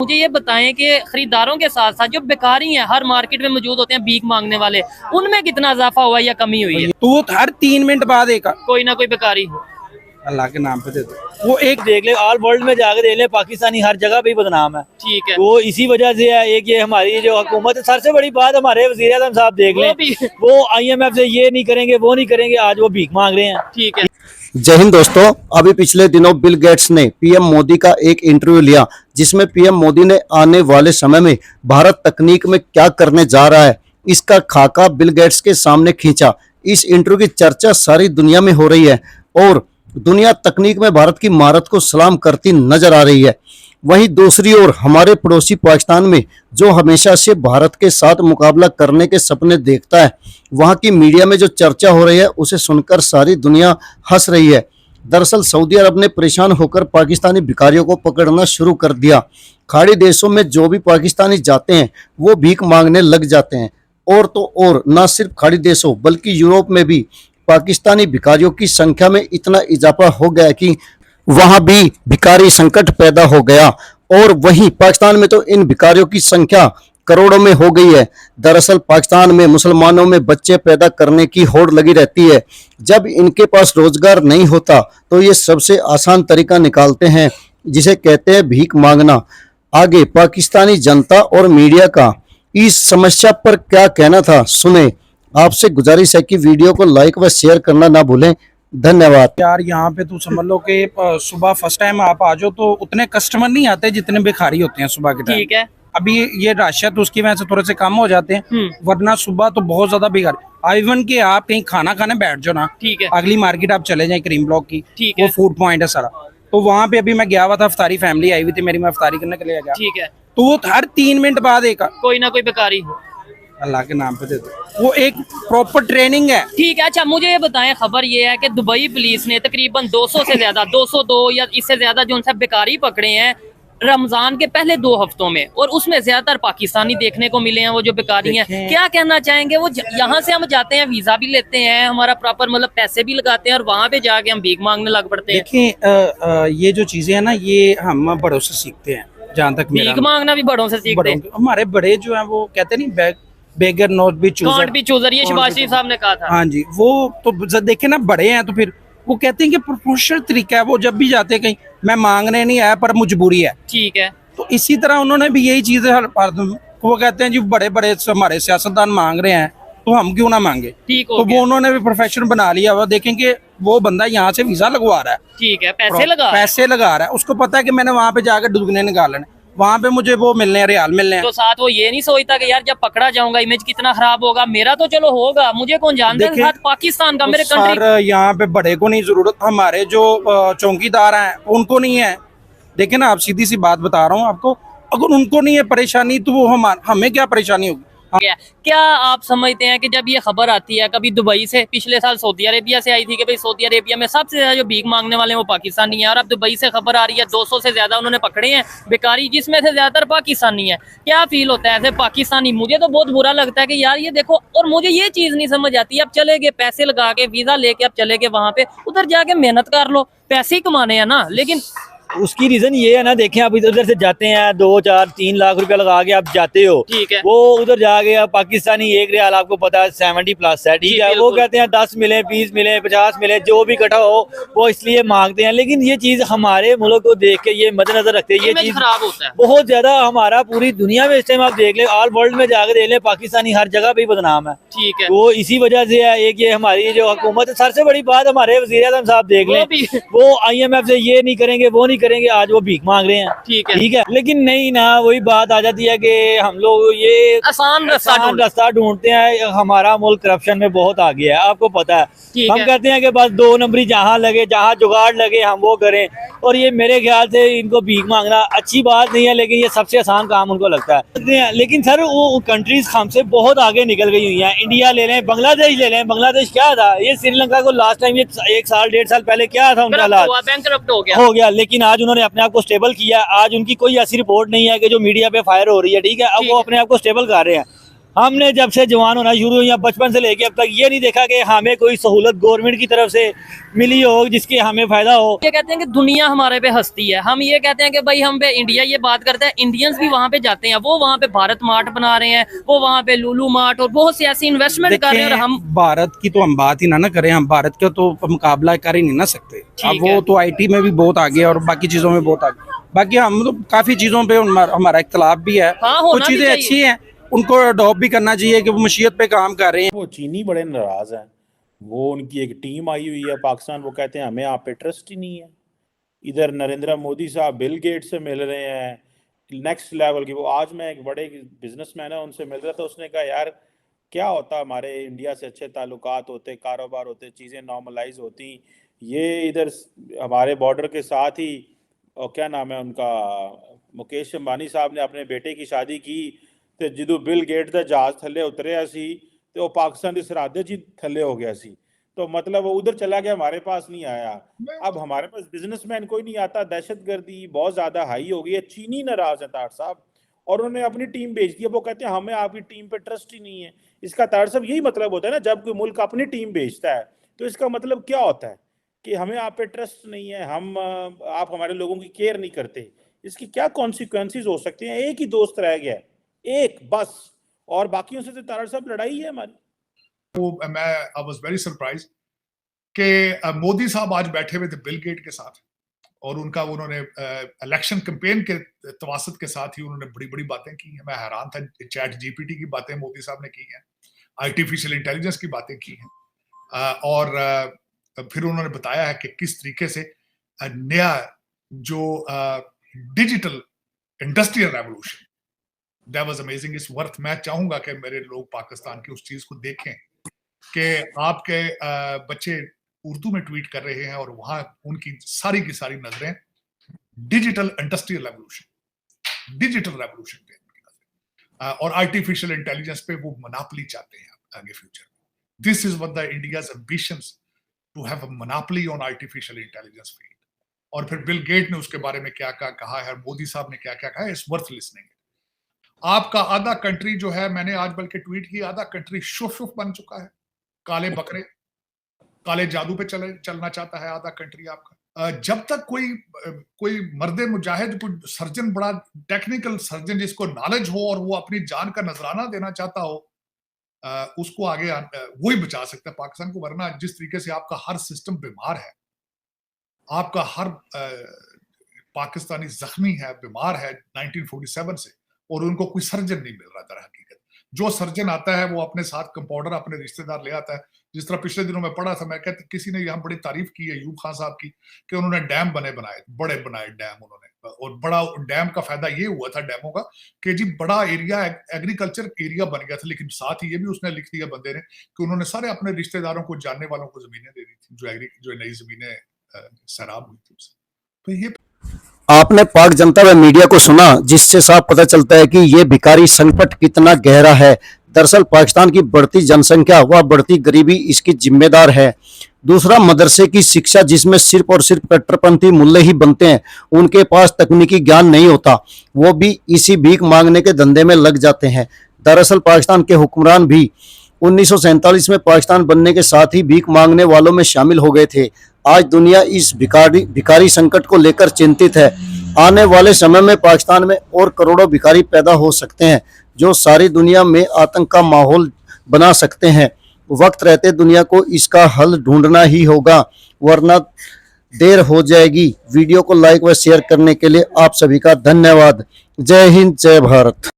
मुझे ये बताएं कि खरीदारों के साथ साथ जो बेकारी हैं हर मार्केट में मौजूद होते हैं भीख मांगने वाले, उनमें कितना इजाफा हुआ या कमी हुई है? तो वो हर 3 मिनट बाद एक कोई ना कोई बेकारी हो। अल्लाह के नाम पे दे दो। वो एक देख ले, ऑल वर्ल्ड में जाकर देख ले, पाकिस्तानी हर जगह पे बदनाम है। ठीक है, वो इसी वजह से है। एक ये हमारी जो हुकूमत है, सबसे बड़ी बात हमारे वज़ीर आज़म साहब देख लें, वो IMF से ये नहीं करेंगे वो नहीं करेंगे, आज वो भीख मांग रहे हैं। ठीक है। जय हिंद दोस्तों, अभी पिछले दिनों बिल गेट्स ने पीएम मोदी का एक इंटरव्यू लिया जिसमें पीएम मोदी ने आने वाले समय में भारत तकनीक में क्या करने जा रहा है इसका खाका बिल गेट्स के सामने खींचा। इस इंटरव्यू की चर्चा सारी दुनिया में हो रही है और दुनिया तकनीक में भारत की महारत को सलाम करती नजर आ रही है। वहीं दूसरी ओर हमारे पड़ोसी पाकिस्तान में जो हमेशा से भारत के साथ मुकाबला करने के सपने देखता है, वहां की मीडिया में जो चर्चा हो रही है उसे सुनकर सारी दुनिया हंस रही है। दरअसल सऊदी अरब ने परेशान होकर पाकिस्तानी भिखारियों को पकड़ना शुरू कर दिया। खाड़ी देशों में जो भी पाकिस्तानी जाते हैं वो भीख मांगने लग जाते हैं। और तो और न सिर्फ खाड़ी देशों बल्कि यूरोप में भी पाकिस्तानी भिखारियों की संख्या में इतना इजाफा हो गया कि वहां भी भिखारी संकट पैदा हो गया। और वहीं पाकिस्तान में तो इन भिखारियों की संख्या करोड़ों में हो गई है। दरअसल पाकिस्तान में मुसलमानों में बच्चे पैदा करने की होड़ लगी रहती है। जब इनके पास रोजगार नहीं होता तो ये सबसे आसान तरीका निकालते हैं जिसे कहते हैं भीख मांगना। आगे पाकिस्तानी जनता और मीडिया का इस समस्या पर क्या कहना था, सुने। आपसे गुजारिश है कि वीडियो को लाइक व शेयर करना ना भूलें। धन्यवाद। यार यहाँ पे तू समझ लो कि सुबह फर्स्ट टाइम आप आ जाओ तो उतने कस्टमर नहीं आते जितने भिखारी होते हैं सुबह के टाइम। ठीक है। अभी ये रश है तो उसकी वजह से थोड़े से कम हो जाते हैं, वरना सुबह तो बहुत ज्यादा भिखारी। इवन कि आप कहीं खाना खाने बैठ जाओ ना, ठीक है, अगली मार्केट आप चले जाए क्रीम ब्लॉक की, ठीक वो है, फूड पॉइंट है सारा। तो वहाँ पे अभी मैं गया हुआ था, अफ्तारी फैमिली आई हुई थी मेरी, मैं अफ्तारी करने के लिए गया। ठीक है। तो वो हर 3 मिनट बाद एक कोई ना कोई बेकारी हो। अल्लाह के नाम पे दे दो। वो एक प्रॉपर ट्रेनिंग है। ठीक है। अच्छा मुझे ये बताएं, खबर ये है कि दुबई पुलिस ने तकरीबन 200 से ज्यादा 202 या इससे ज्यादा जो उनसे बेकारी पकड़े हैं रमजान के पहले 2 हफ्तों में, और उसमें ज्यादातर पाकिस्तानी देखने को मिले हैं वो जो बेकारी हैं। क्या कहना चाहेंगे? वो यहाँ से हम जाते हैं, वीजा भी लेते हैं, हमारा प्रॉपर मतलब पैसे भी लगाते हैं और वहाँ पे जाके हम भीख मांगने लग पड़ते हैं। देखिए ये जो चीजें है ना, ये हम बड़ों से सीखते हैं। जहाँ तक भीख मांगना भी बड़ों से सीखते हैं। हमारे बड़े जो है वो कहते नहीं, बेगर नॉट बी चूजर, ये शहबाज शरीफ साहब ने कहा था। हाँ जी, वो तो देखे ना, बड़े हैं तो फिर वो कहते हैं कि प्रोफेशनल तरीका है। वो जब भी जाते हैं कहीं, मैं मांगने नहीं आया पर मजबूरी है। ठीक है। तो इसी तरह उन्होंने भी यही चीज, वो कहते हैं जी बड़े बड़े हमारे सियासतदान मांग रहे हैं तो हम क्यों ना मांगे। ठीक तो वो उन्होंने भी प्रोफेशन बना लिया हुआ। देखेंगे वो बंदा यहाँ से वीजा लगवा रहा है, ठीक है, पैसे लगा रहा है, उसको पता है कि मैंने वहाँ पे जाकर दुगने निकालने, वहाँ पे मुझे वो मिलने हैं, रियाल मिलने हैं। तो साथ वो ये नहीं सोचता कि यार जब पकड़ा जाऊंगा इमेज कितना खराब होगा, मेरा तो चलो होगा, मुझे कौन जानता है साथ पाकिस्तान का, मेरे कंट्री। यहाँ पे बड़े को नहीं जरूरत, हमारे जो चौकीदार हैं उनको नहीं है। देखिए ना, आप सीधी सी बात बता रहा हूँ आपको, अगर उनको नहीं है परेशानी तो वो हमें क्या परेशानी होगी। क्या आप समझते हैं कि जब ये खबर आती है कभी दुबई से, पिछले साल सऊदी अरेबिया से आई थी कि भाई सऊदी अरेबिया में सबसे ज्यादा जो भीख मांगने वाले हैं वो पाकिस्तानी है, और अब दुबई से खबर आ रही है 200 से ज्यादा उन्होंने पकड़े हैं बेकारी, जिसमें से ज्यादातर पाकिस्तानी है। क्या फील होता है ऐसे पाकिस्तानी? मुझे तो बहुत बुरा लगता है कि यार ये देखो, और मुझे ये चीज नहीं समझ आती, अब चले गए पैसे लगा के वीजा लेके, अब चले गए वहां पे, उधर जाके मेहनत कर लो, पैसे ही कमाने हैं ना। लेकिन उसकी रीजन ये है ना, देखें आप इधर से जाते हैं 2, 4, 3 लाख रुपया लगा के आप जाते हो, ठीक है, वो उधर जाके आप पाकिस्तानी एक रियाल आपको पता है 70+ है, ठीक है, वो कहते हैं 10 मिले, 20 मिले, 50 मिले, जो भी इकट्ठा हो वो इसलिए मांगते हैं। लेकिन ये चीज हमारे मुल्क को देख के ये मद्देनजर रखते हैं, ये चीज खराब होता है बहुत ज्यादा। हमारा पूरी दुनिया में इस टाइम आप देख ले, ऑल वर्ल्ड में जाकर देख ले, पाकिस्तानी हर जगह पे बदनाम है। ठीक है। वो इसी वजह से है। एक ये हमारी जो हुकूमत है, सबसे बड़ी बात हमारे वज़ीर आज़म साहब देख लें, वो IMF से ये नहीं करेंगे वो नहीं करेंगे, आज वो मांग रहे हैं। ठीक है, लेकिन नहीं ना, वही बात आ जाती है कि हम लोग ये आसान रास्ता ढूंढते हैं। हमारा मुल्क करप्शन में बहुत आगे है, आपको पता है। हम कहते हैं कि बस 2 नंबरी जहाँ लगे, जहाँ जुगाड़ लगे हम वो करें, और ये मेरे ख्याल से इनको भीख मांगना अच्छी बात नहीं है, लेकिन ये सबसे आसान काम उनको लगता है। लेकिन सर वो कंट्रीज हमसे बहुत आगे निकल गई हुई हैं। इंडिया ले लें, बांग्लादेश ले लें, बांग्लादेश क्या था, ये श्रीलंका को लास्ट टाइम ये 1 साल 1.5 साल पहले क्या था उनका हालात, बैंकरप्ट हो गया। लेकिन आज उन्होंने अपने आप को स्टेबल किया। आज उनकी कोई ऐसी रिपोर्ट नहीं है कि जो मीडिया पे फायर हो रही है, ठीक है, अब वो अपने आप को स्टेबल कर रहे हैं। हमने जब से जवान होना शुरू हुई, बचपन से लेके अब तक ये नहीं देखा कि हमें कोई सहूलत गवर्नमेंट की तरफ से मिली हो जिसके हमें फायदा हो। ये कहते हैं कि दुनिया हमारे पे हंसती है, हम ये कहते हैं कि भाई हम पे इंडिया ये बात करते हैं, इंडियंस भी वहाँ पे जाते हैं, वो वहाँ पे भारत मार्ट बना रहे हैं, वो वहाँ पे लुलु मार्ट और बहुत सी ऐसी इन्वेस्टमेंट कर रहे हैं। और हम भारत की तो हम बात ही ना करें, हम भारत का तो मुकाबला कर ही नहीं ना सकते। अब वो तो आईटी में भी बहुत आगे और बाकी चीजों में बहुत आगे, बाकी हम तो काफी चीजों पे हमारा इख्तलाफ भी है। कुछ चीजें अच्छी हैं, उनको अडॉप्ट भी करना चाहिए कि वो मशीयत पे काम कर रहे हैं। वो चीनी बड़े नाराज हैं, वो उनकी एक टीम आई हुई है पाकिस्तान, वो कहते हैं हमें आप पे ट्रस्ट ही नहीं है। इधर नरेंद्र मोदी साहब बिल गेट से मिल रहे हैं, नेक्स्ट लेवल की। वो आज मैं एक बड़े बिजनेसमैन है उनसे मिल रहा था, उसने कहा यार क्या होता हमारे इंडिया से अच्छे ताल्लुकात होते, कारोबार होते, चीज़ें नॉर्मलाइज होती, ये इधर हमारे बॉर्डर के साथ ही, और क्या नाम है उनका, मुकेश अंबानी साहब ने अपने बेटे की शादी की तो जो बिल गेट का जहाज थले उतरिया सी तो पाकिस्तान की सरहद जी थले हो गया सी, तो मतलब वो उधर चला गया, हमारे पास नहीं आया। अब हमारे पास बिजनेसमैन कोई नहीं आता, दहशतगर्दी बहुत ज्यादा हाई हो गई है। चीनी नाराज है तार साहब और उन्होंने अपनी टीम भेज दी है, वो कहते हैं हमें आपकी टीम पे ट्रस्ट ही नहीं है। इसका तार साहब यही मतलब होता है ना, जब कोई मुल्क अपनी टीम भेजता है तो इसका मतलब क्या होता है कि हमें आप पे ट्रस्ट नहीं है, आप हमारे लोगों की केयर नहीं करते। इसकी क्या कॉन्सिक्वेंसेस हो सकते हैं? एक ही दोस्त रह गया है, एक बस, और बाकियों से तो तारा साहब लड़ाई है हमारी। वो मैं आई वाज वेरी सरप्राइज कि मोदी साहब आज बैठे हुए थे बिल गेट के साथ और उनका उन्होंने इलेक्शन कैंपेन के तवासत के साथ ही उन्होंने बड़ी बड़ी बातें की हैं। मैं हैरान था, चैट जीपीटी की बातें मोदी साहब ने की हैं, आर्टिफिशियल इंटेलिजेंस की बातें की हैं, और फिर उन्होंने बताया है कि किस तरीके से नया जो digital industrial revolution, that was amazing, इस वर्थ। मैं चाहूंगा कि मेरे लोग पाकिस्तान की उस चीज को देखें कि आपके बच्चे उर्दू में ट्वीट कर रहे हैं और वहां उनकी सारी की सारी नजरें डिजिटल इंडस्ट्रियल रेवोल्यूशन पे और आर्टिफिशियल इंटेलिजेंस पे वो मोनोपोली चाहते हैं आगे फ्यूचर में। This is what the India's ambitions, to have a monopoly on artificial intelligence field. और फिर बिल गेट ने उसके बारे में क्या क्या कहा है, मोदी साहब ने क्या क्या कहा है, इट्स वर्थ लिसनिंग। आपका आधा कंट्री जो है, मैंने आज बल्कि ट्वीट किया, आधा कंट्री शुफ बन चुका है, काले बकरे, काले जादू पे चलना चाहता है आधा कंट्री आपका। जब तक कोई मर्दे मुजाहिद, कोई सर्जन, बड़ा टेक्निकल सर्जन जिसको नॉलेज हो और वो अपनी जान का नजराना देना चाहता हो, उसको आगे वो ही बचा सकता है पाकिस्तान को। वरना जिस तरीके से आपका हर सिस्टम बीमार है, आपका हर पाकिस्तानी जख्मी है, बीमार है 1947 से, और उनको कोई सर्जन नहीं मिल रहा दर हकीकत। जो सर्जन आता है वो अपने साथ कंपाउंडर, अपने रिश्तेदार ले आता है। जिस तरह पिछले दिनों में पढ़ा था, मैं कहते किसी ने यहाँ बड़ी तारीफ की है यूब खान साहब की कि उन्होंने डैम बनाए, बड़े बनाए डैम उन्होंने, और बड़ा डैम का फायदा ये हुआ था डैमों का कि जी बड़ा एरिया एग्रीकल्चर एरिया बन गया था। लेकिन साथ ही ये भी उसने लिख दिया बंदे ने कि उन्होंने सारे अपने रिश्तेदारों को, जानने वालों को जमीनें दे दी थी, जो नई जमीनें सैराब हुई थी उससे। तो ये आपने पाक जनता व मीडिया को सुना, जिससे साफ पता चलता है कि ये भिखारी संकट कितना गहरा है। दरअसल पाकिस्तान की बढ़ती जनसंख्या व बढ़ती गरीबी इसकी जिम्मेदार है। दूसरा, मदरसे की शिक्षा जिसमें सिर्फ और सिर्फ कट्टरपंथी मुल्ले ही बनते हैं, उनके पास तकनीकी ज्ञान नहीं होता, वो भी इसी भीख मांगने के धंधे में लग जाते हैं। दरअसल पाकिस्तान के हुक्मरान भी 1947 में पाकिस्तान बनने के साथ ही भीख मांगने वालों में शामिल हो गए थे। आज दुनिया इस भिखारी संकट को लेकर चिंतित है। आने वाले समय में पाकिस्तान में और करोड़ों भिखारी पैदा हो सकते हैं, जो सारी दुनिया में आतंक का माहौल बना सकते हैं। वक्त रहते दुनिया को इसका हल ढूंढना ही होगा, वरना देर हो जाएगी। वीडियो को लाइक व शेयर करने के लिए आप सभी का धन्यवाद। जय हिंद, जय भारत।